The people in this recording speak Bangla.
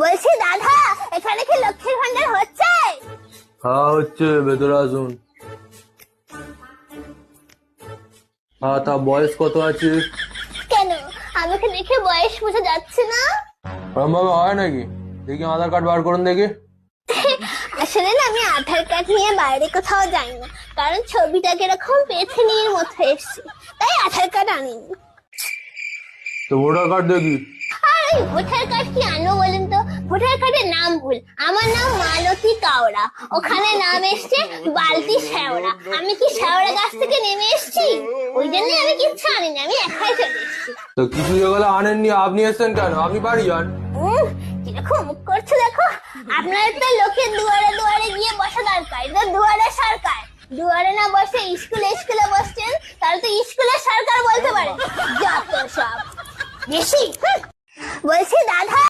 বলছি দাদা, এখানে কি লক্ষ্মীর ভান্ডার হচ্ছে? হ্যাঁ হচ্ছে, ভেতরে আসুন। হ্যাঁ, তা বয়স কত আছে? কেন, আমাকে দেখে বয়স বোঝা যাচ্ছে না? ওরম ভাবে হয় নাকি? দেখি আধার কার্ড বার করুন দেখি। আসলে না, আমি আধার কার্ড নিয়ে বাইরে কোথাও যাই না, কারণ ছবিটা কিরকম পেছনির মতো এসছে, তাই আধার কার্ড আনিনি। তো ভোটার কার্ড দেখি। আর ওই ভোটার কার্ড কি আনবো বলেন তো? ভোটার কার্ডের নাম ভুল, আমার নাম মালতী কাওড়া, ওখানে নাম এসছে বালতি শেওড়া। আমি কি শেওড়া গাছ থেকে নেমে এসছি? ওই জন্য আমি কিচ্ছু আনিনি, আমি একাই চলে এসছি। তো কিছু যেগুলো আনেননি, আপনি এসছেন কেন? আপনি বাড়ি যান। কিরকম মুখ করছে দেখো। আপনার তো লোকের দুয়ারে দুয়ারে গিয়ে বসা দরকার, এটা দুয়ারে সরকার। দুয়ারে না বসে স্কুলে স্কুলে বসছেন, তাহলে তো স্কুলের সরকার বলতে পারে। যত সব বেশি। বলছি দাদা,